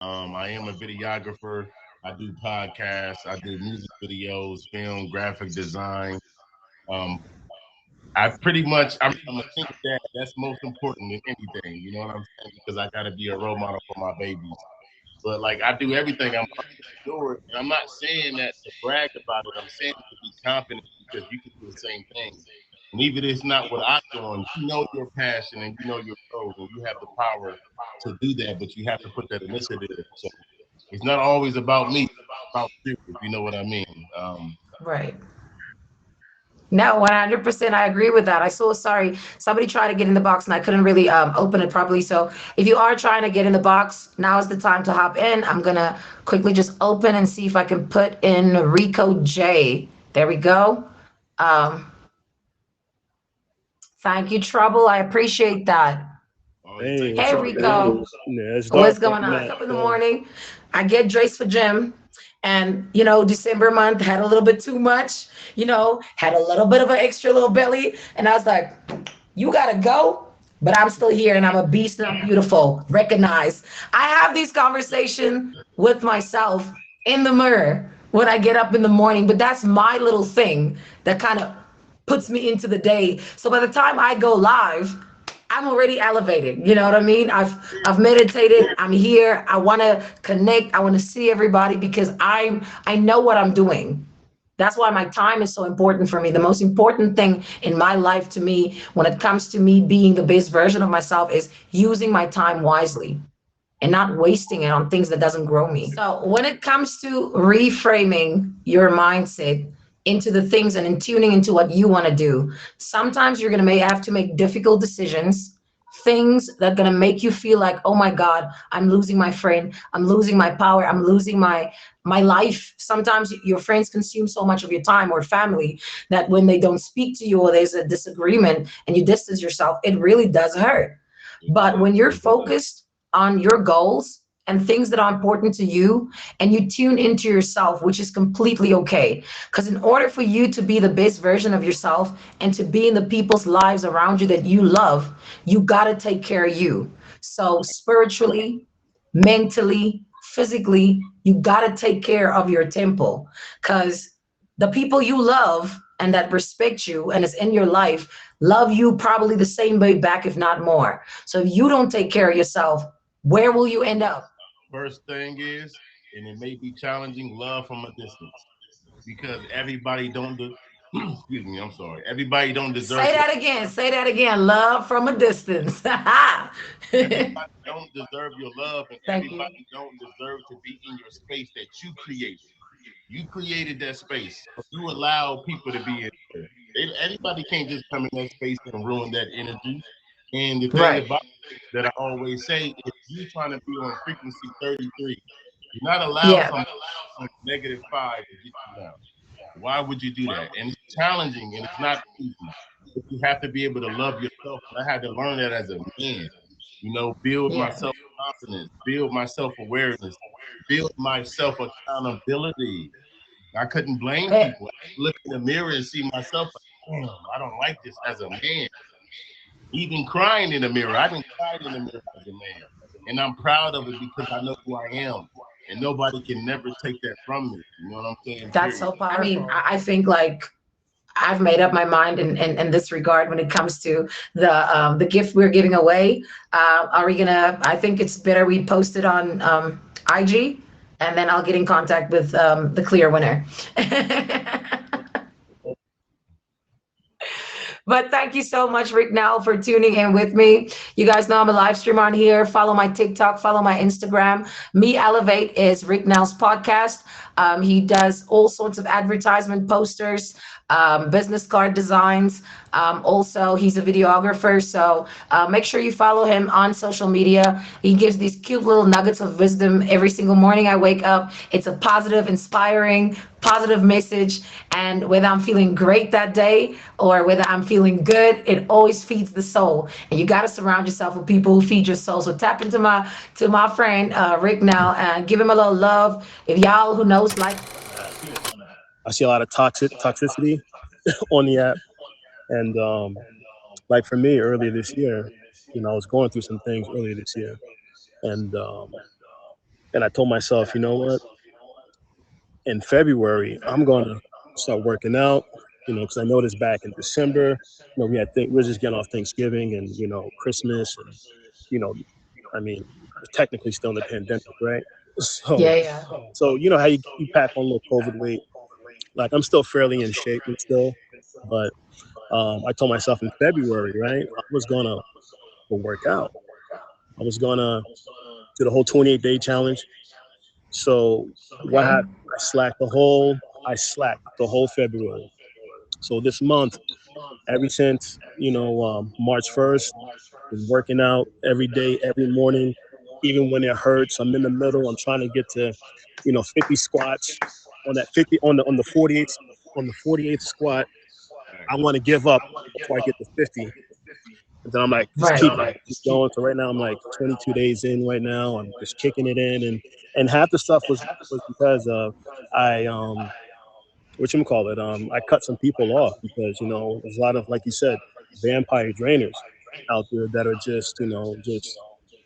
I am a videographer. I do podcasts. I do music videos, film, graphic design. Um, I pretty much, I'm a single dad. That's most important than anything. You know what I'm saying? Because I got to be a role model for my babies. But like I do everything, I'm entrepreneur, and I'm not saying that to brag about it. I'm saying it to be confident because you can do the same thing. And even if it's not what I'm doing, you know your passion and you know your goals, and you have the power to do that. But you have to put that initiative. So it's not always about me, it's about you, if you know what I mean. Right. No, 100%. I agree with that. I so sorry. Somebody tried to get in the box and I couldn't really open it properly. So if you are trying to get in the box, now is the time to hop in. I'm going to quickly just open and see if I can put in Rico J. There we go. Um, Thank you, Trouble. I appreciate that. Oh yeah, Hey, thank you what's Hey, for up, having man? me. Rico. Yeah, it's What's dark where going I'm on? I at. up in the morning. I get dressed for gym. And, December month had a little bit too much, had a little bit of an extra little belly. And I was like, you got to go. But I'm still here and I'm a beast and I'm beautiful. Recognize. I have these conversations with myself in the mirror when I get up in the morning. But that's my little thing that kind of puts me into the day. So by the time I go live, I'm already elevated. You know what I mean? I've meditated. I'm here. I want to connect. I want to see everybody because I know what I'm doing. That's why my time is so important for me. The most important thing in my life to me when it comes to me being the best version of myself is using my time wisely and not wasting it on things that doesn't grow me. So when it comes to reframing your mindset into the things and in tuning into what you want to do, sometimes you're going to may have to make difficult decisions, things that are going to make you feel like, oh my God, I'm losing my friend, I'm losing my power, I'm losing my life. Sometimes your friends consume so much of your time or family that when they don't speak to you or there's a disagreement and you distance yourself, it really does hurt. It But does. when you're focused on your goals and things that are important to you and you tune into yourself, which is completely okay. Because in order for you to be the best version of yourself and to be in the people's lives around you that you love, you got to take care of you. So spiritually, mentally, physically, you got to take care of your temple because the people you love and that respect you and is in your life love you probably the same way back, if not more. So if you don't take care of yourself, where will you end up? First thing is, and it may be challenging, love from a distance because everybody don't. Excuse me, I'm sorry. Everybody don't deserve Say your. that again. Say that again. Love from a distance. Everybody don't deserve your love, and Thank you. everybody don't deserve to be in your space that you created. You created that space. So you allow people to be in there. Anybody can't just come in that space and ruin that energy. And the thing Right. about it that I always say, if you trying to be on frequency 33, you're not allowed Yeah. some -5 to get you down. Why would you do that? And it's challenging and it's not easy. But you have to be able to love yourself. And I had to learn that as a man. Build my Yeah. self confidence, build my self awareness, build my self accountability. I couldn't blame Eh, people. I look in the mirror and see myself like, damn, I don't like this as a man. Even crying in the mirror. I didn't cry in the mirror as a man. And I'm proud of it because I know who I am. And nobody can never take that from me. You know what I'm saying? That's Period. so powerful. I mean, I think like I've made up my mind in this regard when it comes to the gift we're giving away. Are we gonna? I think it's better we post it on IG, and then I'll get in contact with the clear winner. But thank you so much, Rick Nell, for tuning in with me. You guys know I'm a live streamer on here. Follow my TikTok, follow my Instagram. Me Elevate is Rick Nell's podcast. He does all sorts of advertisement posters, business card designs. Also, he's a videographer. So make sure you follow him on social media. He gives these cute little nuggets of wisdom every single morning I wake up. It's a positive, inspiring, positive message. And whether I'm feeling great that day or whether I'm feeling good, it always feeds the soul. And you got to surround yourself with people who feed your soul. So tap into my friend Rick now and give him a little love. If y'all who knows like I see a lot of toxicity on the app, and like for me, earlier this year, I was going through some things earlier this year, and And I told myself, you know what? In February, I'm gonna start working out. Because I noticed back in December, we were just getting off Thanksgiving and Christmas, and you know, I mean, we're technically still in the pandemic, right? So, Yeah, yeah. so how you pack on a little COVID weight. Like I'm still fairly in shape and still, but I told myself in February, right, I was gonna go work out. I was gonna do the whole 28-day challenge. So what Okay. happened? I slacked the whole February. So this month, ever since March 1st, been working out every day, every morning, even when it hurts. I'm in the middle. I'm trying to get to 50 squats on that 50 on the 48th squat. I want to give up before I get to 50. And then I'm like, just Right. keep going. So right now I'm like 22 days in right now. I'm just kicking it in, and half the stuff was because of I what you call it I cut some people off because there's a lot of, like you said, vampire drainers out there that are just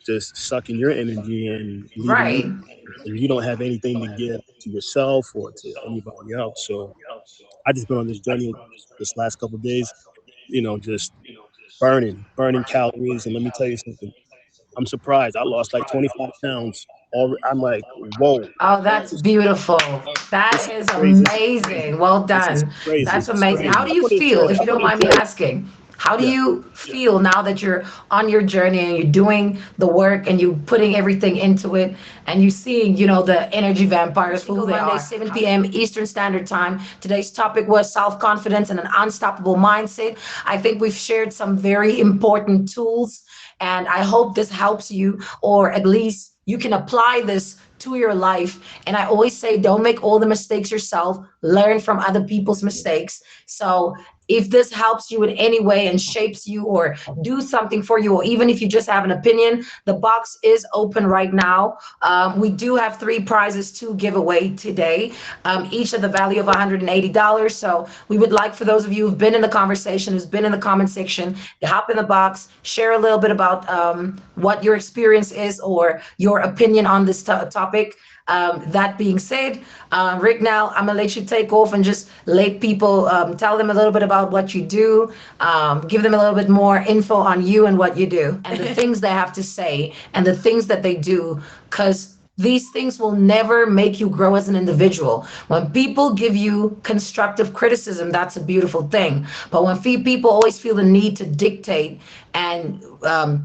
just sucking your energy and leaving you, Right. and you don't have anything to give to yourself or to anybody else. So I just been on this journey this last couple of days, just burning calories. And let me tell you something. I'm surprised. I lost like 25 pounds. I'm like, whoa, Oh, that's this, beautiful. this That is is crazy. amazing. Well This is done. crazy. That's It's amazing. How crazy. do you feel, if you I'm don't on this mind me journey. asking? How do Yeah. you feel now that you're on your journey and you're doing the work and you're putting everything into it and you're seeing, the energy vampires for who they Monday, are? 7 p.m. Eastern Standard Time. Today's topic was self-confidence and an unstoppable mindset. I think we've shared some very important tools, and I hope this helps you, or at least you can apply this to your life. And I always say, don't make all the mistakes yourself, learn from other people's mistakes. So if this helps you in any way and shapes you or do something for you, or even if you just have an opinion, the box is open right now. We do have 3 prizes to give away today, each at the value of $180. So we would like, for those of you who've been in the conversation, who's been in the comment section, to hop in the box, share a little bit about what your experience is or your opinion on this topic. That being said, Rick, now I'm gonna let you take off and just let people, tell them a little bit about what you do, give them a little bit more info on you and what you do, and the things they have to say and the things that they do, because these things will never make you grow as an individual. When people give you constructive criticism, that's a beautiful thing. But when people always feel the need to dictate and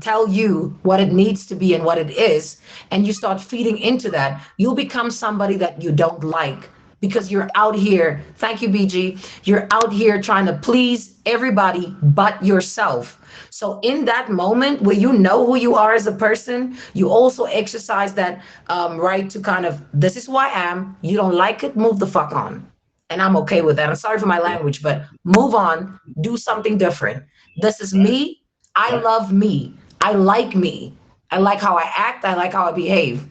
tell you what it needs to be and what it is, and you start feeding into that, you'll become somebody that you don't like, because you're out here, thank you, BG, you're out here trying to please everybody but yourself. So in that moment where you know who you are as a person, you also exercise that right to kind of, this is who I am. You don't like it, move the fuck on. And I'm okay with that. I'm sorry for my language, but move on, do something different. This is Right. me. I love me. I like me. I like how I act. I like how I behave.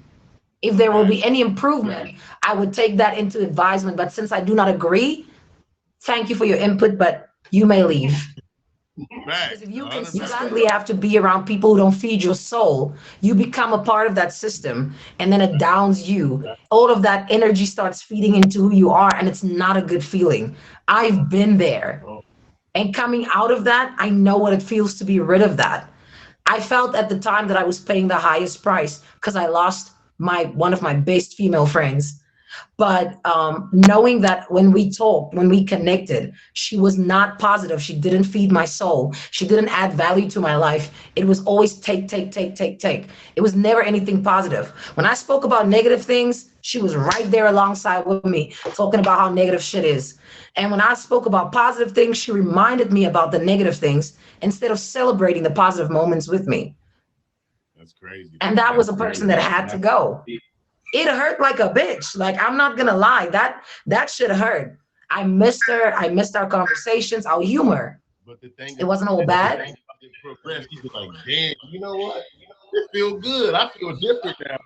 If there will Right. be any improvement, I would take that into advisement. But since I do not agree, thank you for your input, but you may leave. Right. Because if you 100%. consistently have to be around people who don't feed your soul, you become a part of that system, and then it downs you. All of that energy starts feeding into who you are, and it's not a good feeling. I've been there. And coming out of that, I know what it feels to be rid of that. I felt at the time that I was paying the highest price because I lost my one of my best female friends. But knowing that when we talked, when we connected, she was not positive. She didn't feed my soul. She didn't add value to my life. It was always take, take, take, take, take. It was never anything positive. When I spoke about negative things, she was right there alongside with me, talking about how negative shit is. And when I spoke about positive things, she reminded me about the negative things instead of celebrating the positive moments with me. That's crazy. And that was That's a person crazy. that had to go. It hurt like a bitch. Like, I'm not gonna lie, that shit hurt. I missed her. I missed our conversations, our humor. But the thing It about wasn't all it, the bad. thing about it progress, you be like, damn, you know what? It feel good. I feel different now.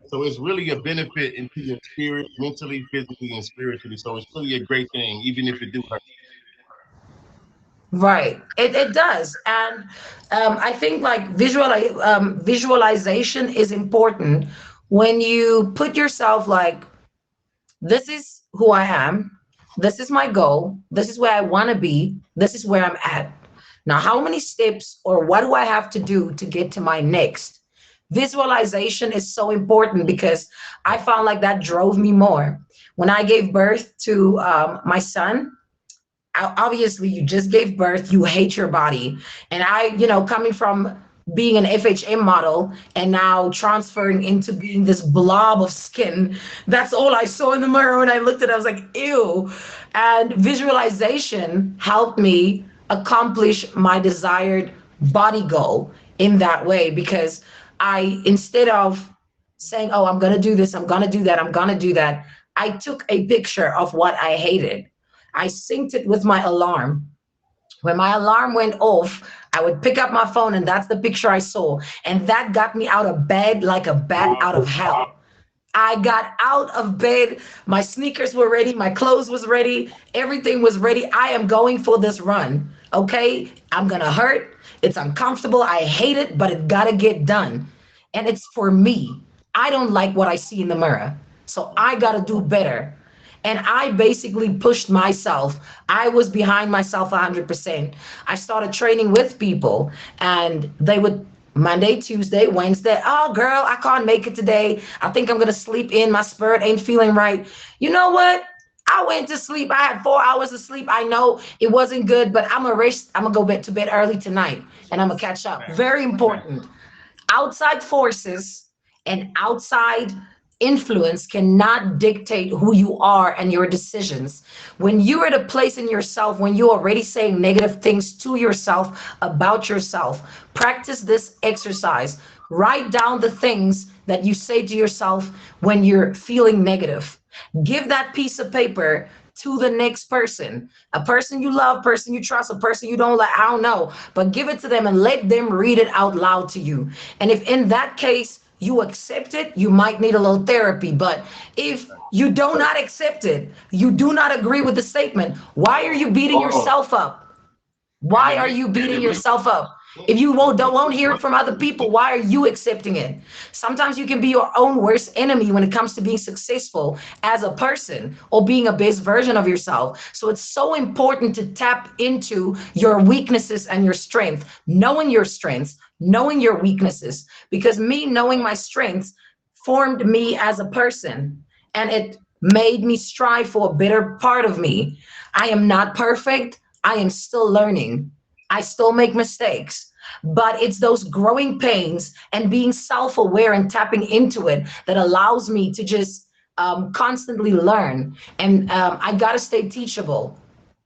So it's really a benefit into your spirit, mentally, physically, and spiritually. So it's really a great thing, even if it do hurt. Right. It does. And I think like visualization is important when you put yourself like, this is who I am, this is my goal, this is where I want to be, this is where I'm at. Now, how many steps or what do I have to do to get to my next? Visualization is so important because I found like that drove me more. When I gave birth to my son, obviously you just gave birth, you hate your body. And I, coming from being an FHM model and now transferring into being this blob of skin, that's all I saw in the mirror when I looked at it. I was like, ew. And visualization helped me accomplish my desired body goal in that way, because I, instead of saying, oh, I'm going to do this, I'm going to do that, I'm going to do that, I took a picture of what I hated. I synced it with my alarm. When my alarm went off, I would pick up my phone and that's the picture I saw. And that got me out of bed like a bat out of hell. I got out of bed. My sneakers were ready. My clothes was ready. Everything was ready. I am going for this run. Okay. I'm going to hurt. It's uncomfortable. I hate it, but it got to get done. And it's for me. I don't like what I see in the mirror. So I got to do better. And I basically pushed myself. I was behind myself 100%. I started training with people, and they would Monday, Tuesday, Wednesday. Oh, girl, I can't make it today. I think I'm going to sleep in. My spirit ain't feeling right. You know what? I went to sleep. I had 4 hours of sleep. I know it wasn't good, but I'm going to rest. I'm going to go to bed early tonight and I'm going to catch up. Very important. Outside forces and outside influence cannot dictate who you are and your decisions. When you're at a place in yourself, when you're already saying negative things to yourself about yourself, practice this exercise. Write down the things that you say to yourself when you're feeling negative. Give that piece of paper to the next person, a person you love, person you trust, a person you don't like, I don't know, but give it to them and let them read it out loud to you. And if in that case you accept it, you might need a little therapy. But if you do not accept it, you do not agree with the statement, why are you beating yourself up? And Why it are may, you beating yourself up? If you won't hear it from other people, why are you accepting it? Sometimes you can be your own worst enemy when it comes to being successful as a person or being a best version of yourself. So it's so important to tap into your weaknesses and your strength, knowing your strengths, knowing your weaknesses, because me knowing my strengths formed me as a person, and it made me strive for a better part of me. I am not perfect. I am still learning. I still make mistakes, but it's those growing pains and being self aware and tapping into it that allows me to just constantly learn. And I got to stay teachable.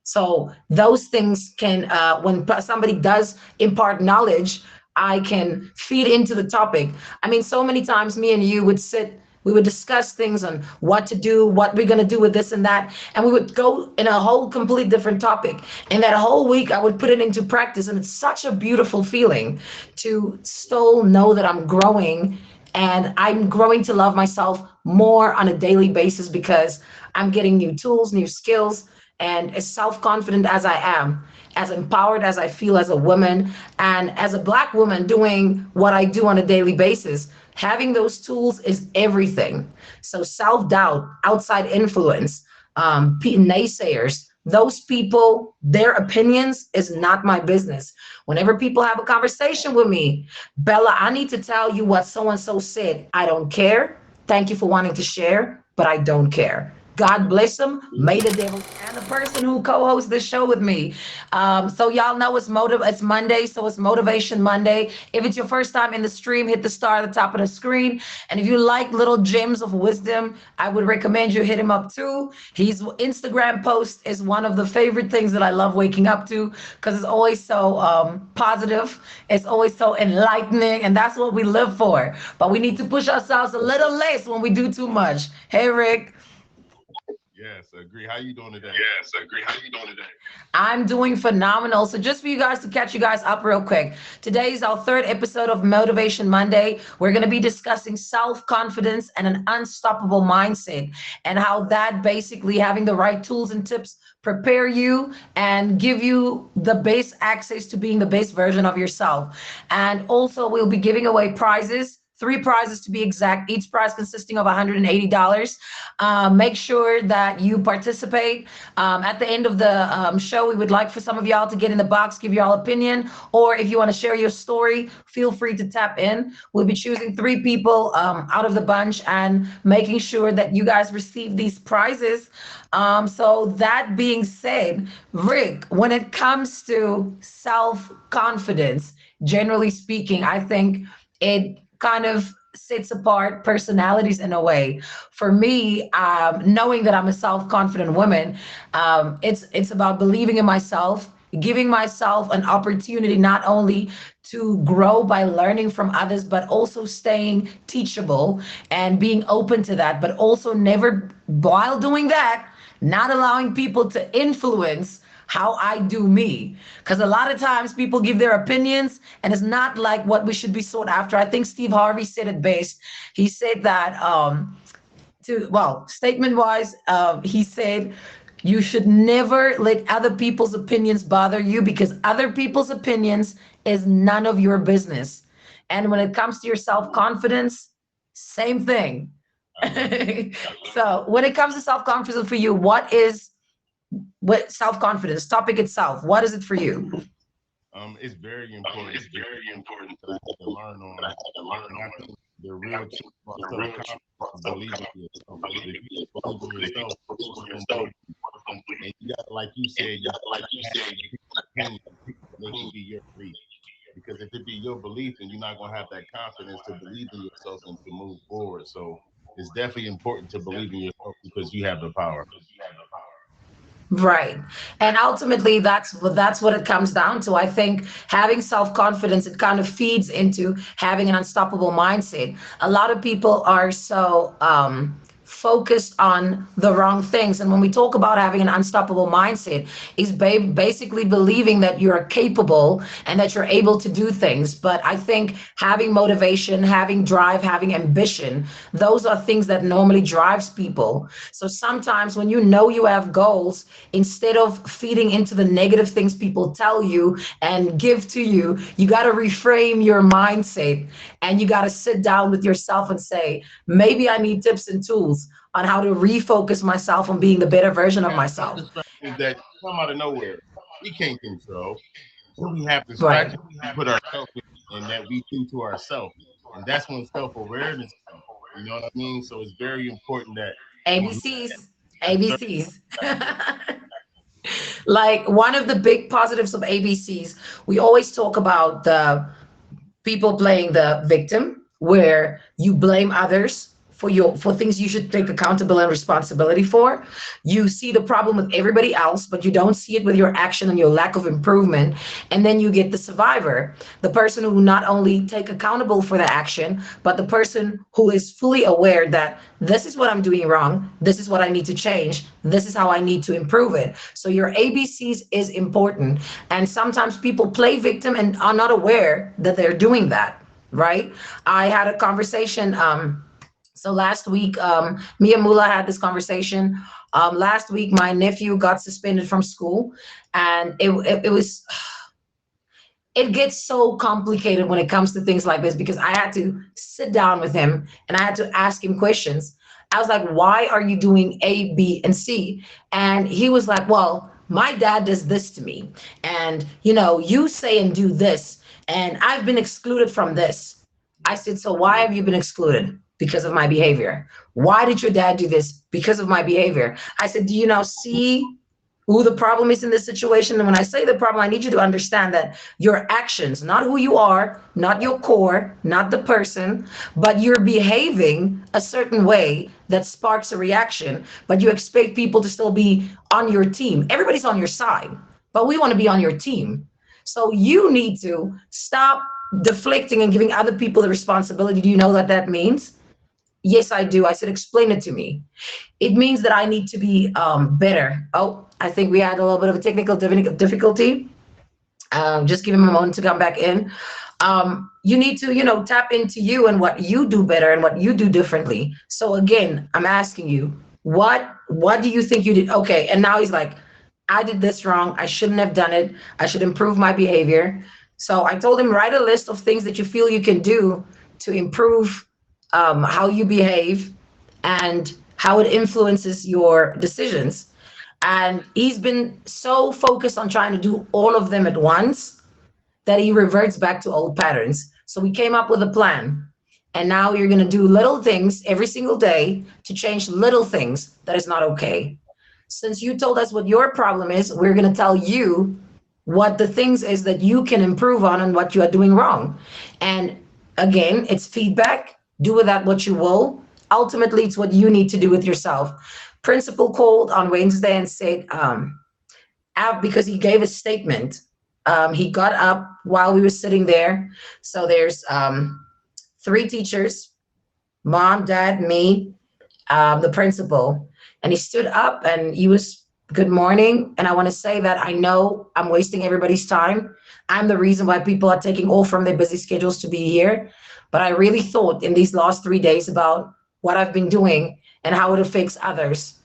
So those things can, when somebody does impart knowledge, I can feed into the topic. I mean, so many times me and you would sit, we would discuss things on what to do, what we're going to do with this and that. And we would go in a whole complete different topic. And that whole week, I would put it into practice. And it's such a beautiful feeling to still know that I'm growing, and I'm growing to love myself more on a daily basis because I'm getting new tools, new skills, and as self-confident as I am, as empowered as I feel as a woman, and as a Black woman doing what I do on a daily basis, having those tools is everything. So self-doubt, outside influence, naysayers, those people, their opinions is not my business. Whenever people have a conversation with me, Bella, I need to tell you what so and so said. I don't care. Thank you for wanting to share, but I don't care. God bless them. May the devil and the person who co-hosts this show with me. So y'all know it's Monday, so it's Motivation Monday. If it's your first time in the stream, hit the star at the top of the screen. And if you like little gems of wisdom, I would recommend you hit him up too. His Instagram post is one of the favorite things that I love waking up to, because it's always so positive. It's always so enlightening, and that's what we live for. But we need to push ourselves a little less when we do too much. Hey, Rick. yes, agree. How you doing today? Yes, I agree. How you doing today? I'm doing phenomenal. So just for you guys to catch you guys up real quick, today's our third episode of Motivation Monday. We're going to be discussing self-confidence and an unstoppable mindset, and how that basically having the right tools and tips prepare you and give you the base access to being the best version of yourself. And also we'll be giving away prizes three prizes to be exact, each prize consisting of $180. Make sure that you participate. At the end of the show, we would like for some of y'all to get in the box, give y'all opinion, or if you want to share your story, feel free to tap in. We'll be choosing three people out of the bunch and making sure that you guys receive these prizes. So that being said, Rick, when it comes to self-confidence, generally speaking, I think it kind of sets apart personalities in a way. For me, knowing that I'm a self-confident woman, it's about believing in myself, giving myself an opportunity not only to grow by learning from others, but also staying teachable and being open to that, but also never, while doing that, not allowing people to influence how I do me. Because a lot of times people give their opinions and it's not like what we should be sought after. I think Steve Harvey said it best. He said that statement wise, he said, you should never let other people's opinions bother you because other people's opinions is none of your business. And when it comes to your self confidence, same thing. I love it. So when it comes to self confidence for you, what self confidence topic itself? What is it for you? It's very important. It's that I had to learn on, and I think the real key about self confidence is believing in yourself. Because if you don't believe in yourself, people don't believe in you. And you got, like you said, you have people's opinion, and they can be your belief. Because if it be your belief, then you're not gonna have that confidence to believe in yourself and to move forward. So it's definitely important to believe in yourself because you have the power. Right. And ultimately that's what it comes down to. I think having self-confidence, it kind of feeds into having an unstoppable mindset. A lot of people are so focused on the wrong things. And when we talk about having an unstoppable mindset, is basically believing that you're capable and that you're able to do things. But I think having motivation, having drive, having ambition, those are things that normally drives people. So sometimes when you know you have goals, instead of feeding into the negative things people tell you and give to you, you got to reframe your mindset and you got to sit down with yourself and say, maybe I need tips and tools on how to refocus myself on being the better version of We have some myself. distractions that come out of nowhere. We can't control. Then we have Right. distractions we put ourselves in and that we do to ourselves. And that's when self-awareness comes. You know what I mean? So it's very important that we look ABCs. at certain ABCs. distractions. Like one of the big positives of ABCs, we always talk about the people playing the victim where you blame others for things you should take accountability and responsibility for. You see the problem with everybody else, but you don't see it with your action and your lack of improvement. And then you get the survivor, the person who not only take accountable for the action, but the person who is fully aware that this is what I'm doing wrong, this is what I need to change, this is how I need to improve it. So your ABCs is important. And sometimes people play victim and are not aware that they're doing that, right? I had a conversation so last week, me and Mula had this conversation. Last week, my nephew got suspended from school, and it was, it gets so complicated when it comes to things like this because I had to sit down with him and I had to ask him questions. I was like, why are you doing A, B, and C? And he was like, well, my dad does this to me. And, you say and do this. And I've been excluded from this. I said, so why have you been excluded? Because of my behavior. Why did your dad do this? Because of my behavior. I said, do you now see who the problem is in this situation? And when I say the problem, I need you to understand that your actions, not who you are, not your core, not the person, but you're behaving a certain way that sparks a reaction, but you expect people to still be on your team. Everybody's on your side, but we want to be on your team. So you need to stop deflecting and giving other people the responsibility. Do you know what that means? Yes, I do. I said, explain it to me. It means that I need to be better. Oh, I think we had a little bit of a technical difficulty. Just give him a moment to come back in. You need to, tap into you and what you do better and what you do differently. So again, I'm asking you, what do you think you did? Okay, and now he's like, I did this wrong. I shouldn't have done it. I should improve my behavior. So I told him, write a list of things that you feel you can do to improve how you behave and how it influences your decisions. And he's been so focused on trying to do all of them at once that he reverts back to old patterns. So we came up with a plan. And now you're going to do little things every single day to change little things that is not okay. Since you told us what your problem is, we're going to tell you what the things is that you can improve on and what you are doing wrong. And again, it's feedback. Do with that what you will. Ultimately, it's what you need to do with yourself. Principal called on Wednesday and said, out because he gave a statement. He got up while we were sitting there. So there's three teachers, mom, dad, me, the principal. And he stood up and he was, good morning. And I want to say that I know I'm wasting everybody's time. I'm the reason why people are taking off from their busy schedules to be here. But I really thought in these last 3 days about what I've been doing and how it affects others.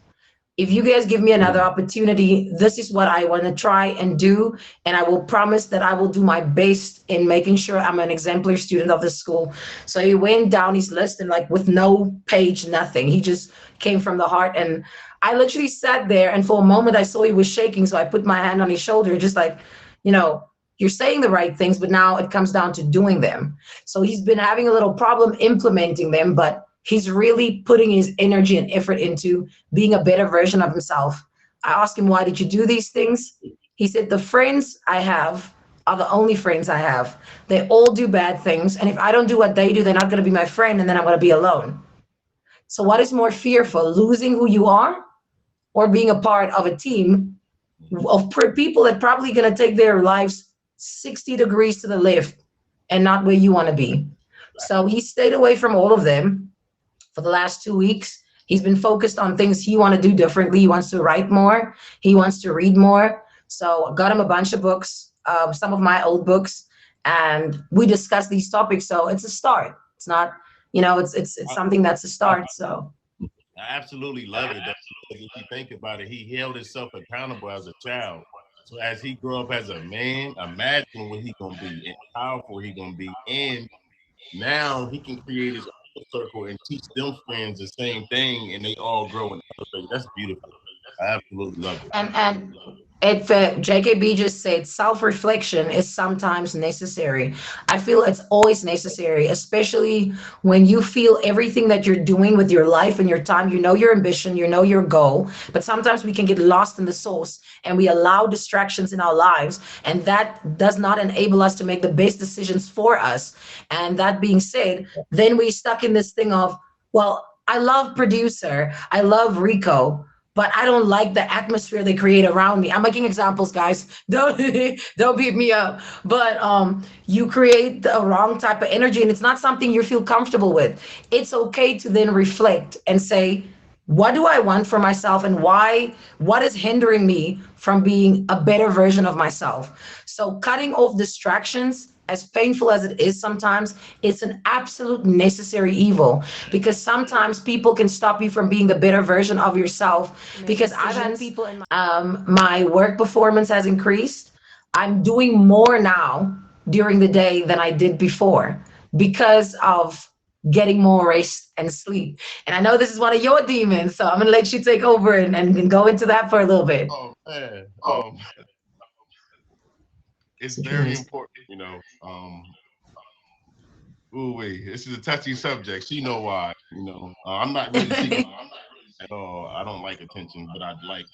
If you guys give me another opportunity, this is what I want to try and do. And I will promise that I will do my best in making sure I'm an exemplary student of the school. So he went down his list and like with no page, nothing. He just came from the heart. And I literally sat there and for a moment I saw he was shaking. So I put my hand on his shoulder, just like, you know, you're saying the right things, but now it comes down to doing them. So he's been having a little problem implementing them, but he's really putting his energy and effort into being a better version of himself. I asked him, why did you do these things? He said, the friends I have are the only friends I have. They all do bad things. And if I don't do what they do, they're not going to be my friend. And then I'm going to be alone. So what is more fearful, losing who you are or being a part of a team of people that probably going to take their lives 60 degrees to the left and not where you want to be? So he stayed away from all of them for the last 2 weeks. He's been focused on things he wants to do differently. He wants to write more. He wants to read more. So I got him a bunch of books, some of my old books, and we discussed these topics. So it's a start. It's not, it's something that's a start. So I absolutely love it. Though. If you think about it, he held himself accountable as a child. So as he grew up as a man, imagine what he gonna be and how powerful he gonna be. And now he can create his own circle and teach them friends the same thing, and they all grow and elevate. That's beautiful. I absolutely love it. and it JKB just said self-reflection is sometimes necessary. I feel it's always necessary, especially when you feel everything that you're doing with your life and your time. You know your ambition, you know your goal, but sometimes we can get lost in the source and we allow distractions in our lives, and that does not enable us to make the best decisions for us. And that being said, then we stuck in this thing of, well, I love producer, I love Rico, but I don't like the atmosphere they create around me. I'm making examples, guys. Don't don't beat me up. But you create the wrong type of energy, and it's not something you feel comfortable with. It's okay to then reflect and say, what do I want for myself, and why? What is hindering me from being a better version of myself? So cutting off distractions, as painful as it is sometimes, it's an absolute necessary evil, because sometimes people can stop you from being the better version of yourself. Because I've had people in my work performance has increased. I'm doing more now during the day than I did before because of getting more rest and sleep. And I know this is one of your demons, so I'm gonna let you take over and go into that for a little bit. Oh man, it's very important, Ooh, wait, this is a touchy subject. She know why, I'm not really seeking at all. I don't like attention, but I'd like,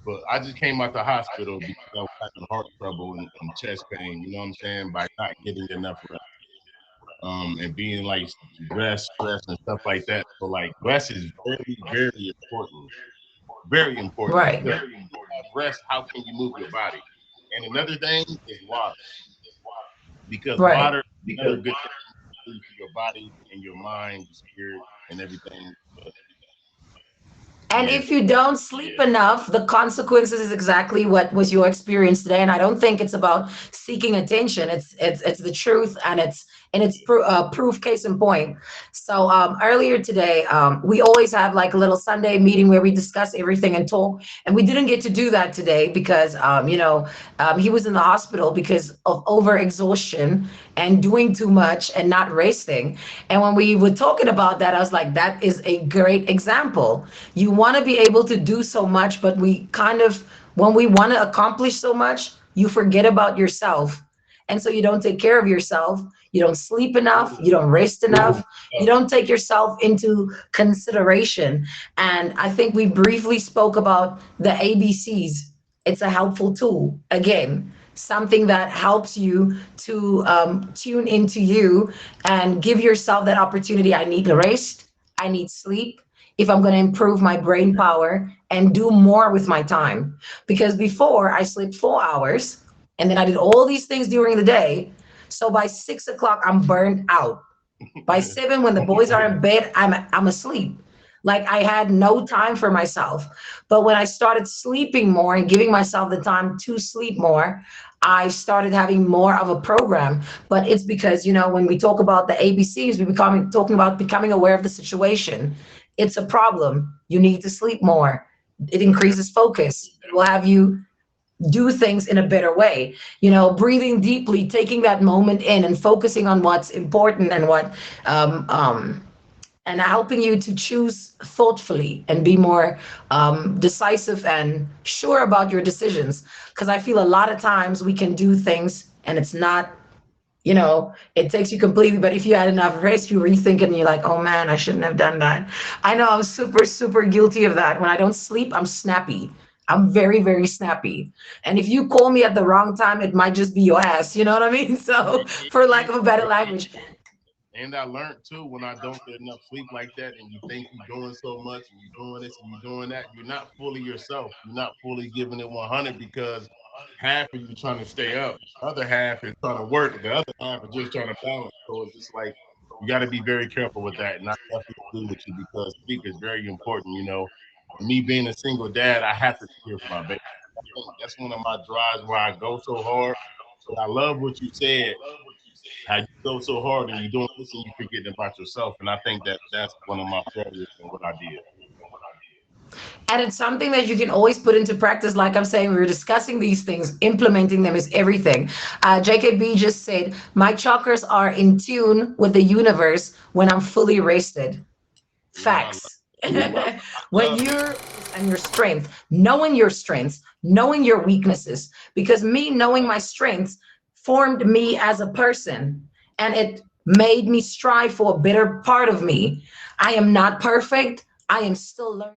but I just came out the hospital because I was having heart trouble and chest pain, you know what I'm saying, by not getting enough rest. And being like stress and stuff like that. So like rest is very, very important. Very important. Right. Because if you have rest, how can you move your body? And another thing is water. Because Right. water is another good thing to do for your body and your mind, your spirit, and everything. But And yeah. if you don't sleep enough, the consequences is exactly what was your experience today. And I don't think it's about seeking attention. It's the truth, and and it's proof case in point. So earlier today, we always have like a little Sunday meeting where we discuss everything and talk, and we didn't get to do that today because he was in the hospital because of overexhaustion and doing too much and not resting. And when we were talking about that, I was like, that is a great example. You want to be able to do so much, but we kind of, when we want to accomplish so much, you forget about yourself. And so you don't take care of yourself. You don't sleep enough. You don't rest enough. You don't take yourself into consideration. And I think we briefly spoke about the ABCs. It's a helpful tool. Again, something that helps you to tune into you and give yourself that opportunity. I need rest. I need sleep if I'm going to improve my brain power and do more with my time. Because before I slept 4 hours and then I did all these things during the day. So by 6 o'clock, I'm burned out. By 7, when the boys are in bed, I'm asleep. Like I had no time for myself. But when I started sleeping more and giving myself the time to sleep more, I started having more of a program. But it's because, when we talk about the ABCs, we becoming talking about becoming aware of the situation. It's a problem. You need to sleep more. It increases focus. It will have you do things in a better way. Breathing deeply, taking that moment in and focusing on what's important and what um, um, and helping you to choose thoughtfully and be more decisive and sure about your decisions. Because I feel a lot of times we can do things and it's not, it takes you completely. But if you had enough rest, you rethink it and you're like, oh man, I shouldn't have done that. I know I'm super, super guilty of that. When I don't sleep, I'm snappy. I'm very, very snappy. And if you call me at the wrong time, it might just be your ass. You know what I mean? So, for lack of a better language. And I learned too, when I don't get enough sleep like that, and you think you're doing so much, and you're doing this and you're doing that, you're not fully yourself. You're not fully giving it 100 because half of you trying to stay up, the other half is trying to work, the other half is just trying to balance. So it's just like you got to be very careful with that. And I definitely agree with you because sleep is very important. Me being a single dad, I have to be here for my baby. I think that's one of my drives where I go so hard. But I love what you said, how you go so hard and you're doing this and you forgetting about yourself. And I think that that's one of my failures in what I did. And it's something that you can always put into practice. Like I'm saying, we were discussing these things, implementing them is everything. JKB just said, my chakras are in tune with the universe when I'm fully rested. Ooh, I love, Facts. When love it. you're and your strengths, knowing your weaknesses, because me knowing my strengths formed me as a person and it made me strive for a better part of me. I am not perfect. I am still learning.